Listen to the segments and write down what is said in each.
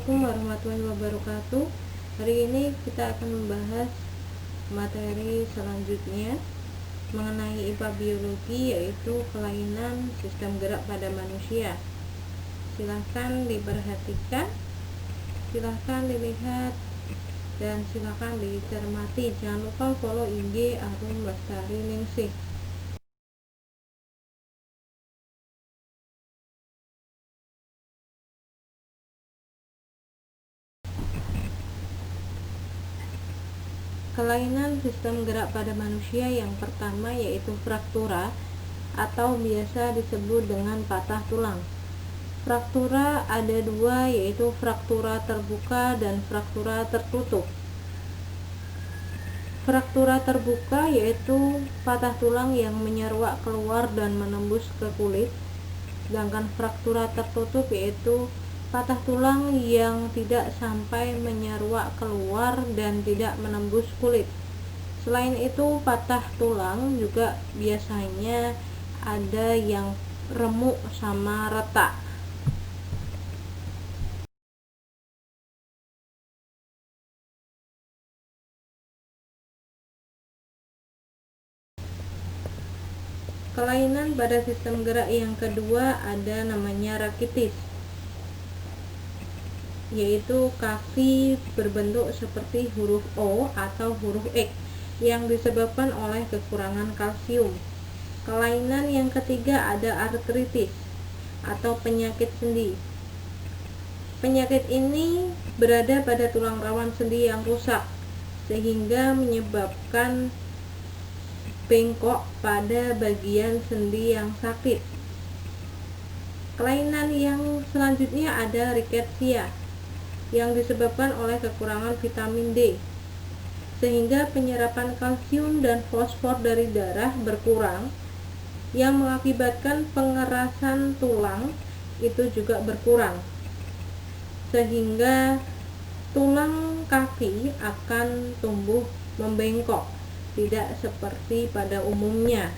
Assalamualaikum warahmatullahi wabarakatuh. Hari ini kita akan membahas materi selanjutnya mengenai IPA biologi, yaitu kelainan sistem gerak pada manusia. Silahkan diperhatikan, silahkan dilihat, dan silahkan dicermati. Jangan lupa follow IG Arum Lestari Ningsih. Kelainan sistem gerak pada manusia yang pertama yaitu fraktura atau biasa disebut dengan patah tulang. Fraktura ada dua, yaitu fraktura terbuka dan fraktura tertutup. Fraktura terbuka yaitu patah tulang yang menyeruak keluar dan menembus ke kulit, sedangkan fraktura tertutup yaitu patah tulang yang tidak sampai menyeruak keluar dan tidak menembus kulit. Selain itu, patah tulang juga biasanya ada yang remuk sama retak. Kelainan pada sistem gerak yang kedua ada namanya rakitis, yaitu kaki berbentuk seperti huruf O atau huruf X yang disebabkan oleh kekurangan kalsium. Kelainan yang ketiga ada artritis atau penyakit sendi. Penyakit ini berada pada tulang rawan sendi yang rusak sehingga menyebabkan bengkok pada bagian sendi yang sakit. Kelainan yang selanjutnya ada riketsia yang disebabkan oleh kekurangan vitamin D sehingga penyerapan kalsium dan fosfor dari darah berkurang yang mengakibatkan pengerasan tulang itu juga berkurang sehingga tulang kaki akan tumbuh membengkok, tidak seperti pada umumnya.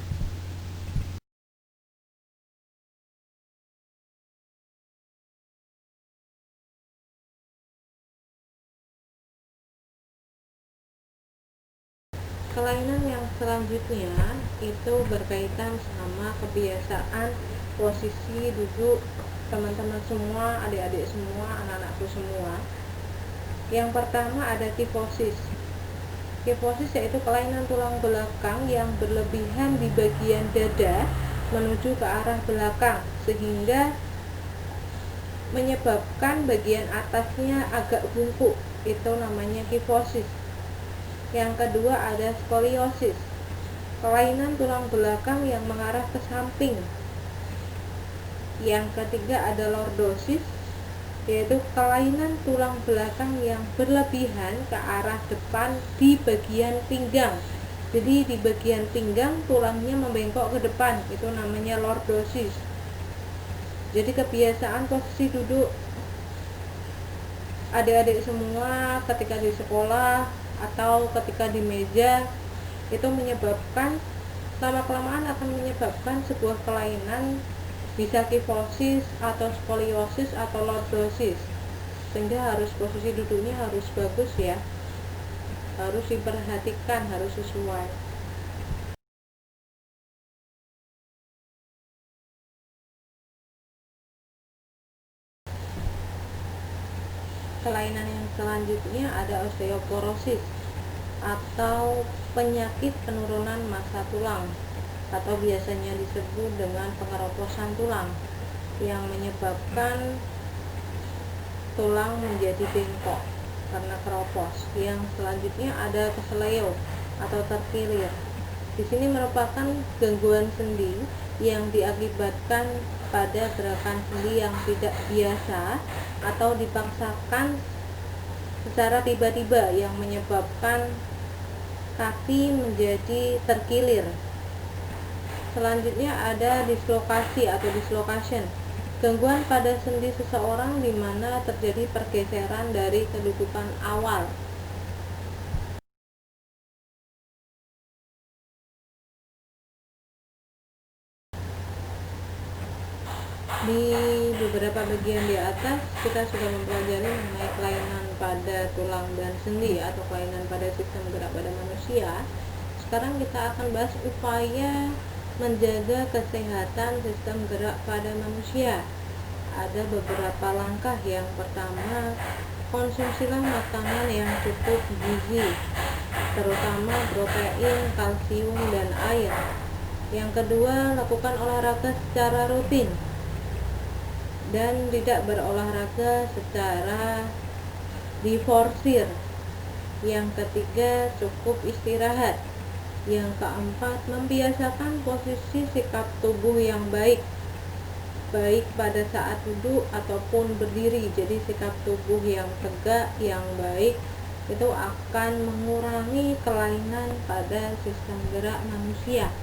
Kelainan yang selanjutnya itu berkaitan sama kebiasaan posisi duduk teman-teman semua, adik-adik semua, anak-anakku semua. Yang pertama ada kifosis. Kifosis yaitu kelainan tulang belakang yang berlebihan di bagian dada menuju ke arah belakang sehingga menyebabkan bagian atasnya agak bungkuk. Itu namanya kifosis. Yang kedua ada skoliosis, kelainan tulang belakang yang mengarah ke samping. Yang ketiga ada lordosis, yaitu kelainan tulang belakang yang berlebihan ke arah depan di bagian pinggang. Jadi di bagian pinggang tulangnya membengkok ke depan, itu namanya lordosis. Jadi kebiasaan posisi duduk adik-adik semua ketika di sekolah atau ketika di meja itu menyebabkan lama-kelamaan akan menyebabkan sebuah kelainan, bisa kifosis atau skoliosis atau lordosis, sehingga harus posisi duduknya harus bagus ya, harus diperhatikan, harus sesuai. Kelainan yang selanjutnya ada osteoporosis atau penyakit penurunan massa tulang atau biasanya disebut dengan pengeroposan tulang yang menyebabkan tulang menjadi bengkok karena keropos. Yang selanjutnya ada kesleo atau terkilir. Di sini merupakan gangguan sendi yang diakibatkan pada gerakan sendi yang tidak biasa atau dipaksakan secara tiba-tiba yang menyebabkan kaki menjadi terkilir. Selanjutnya ada dislokasi atau dislocation, gangguan pada sendi seseorang di mana terjadi pergeseran dari kedudukan awal. Di beberapa bagian di atas kita sudah mempelajari mengenai kelainan pada tulang dan sendi atau kelainan pada sistem gerak pada manusia. Sekarang kita akan bahas upaya menjaga kesehatan sistem gerak pada manusia. Ada beberapa langkah. Yang pertama, konsumsilah makanan yang cukup gizi, terutama protein, kalsium, dan air. Yang kedua, lakukan olahraga secara rutin dan tidak berolahraga secara diforsir. Yang ketiga, cukup istirahat. Yang keempat, membiasakan posisi sikap tubuh yang baik pada saat duduk ataupun berdiri. Jadi sikap tubuh yang tegak, yang baik itu akan mengurangi kelainan pada sistem gerak manusia.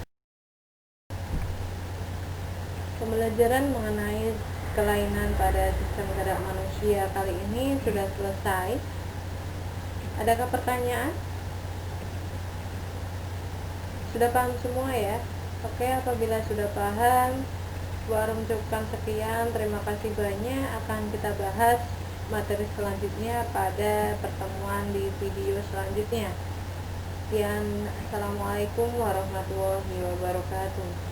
Pembelajaran mengenai kelainan pada sistem gerak manusia kali ini sudah selesai. Adakah pertanyaan? Sudah paham semua ya? Oke, apabila sudah paham, Bu Arum cukupkan sekian. Terima kasih banyak. Akan kita bahas materi selanjutnya pada pertemuan di video selanjutnya. Sekian, Assalamualaikum warahmatullahi wabarakatuh.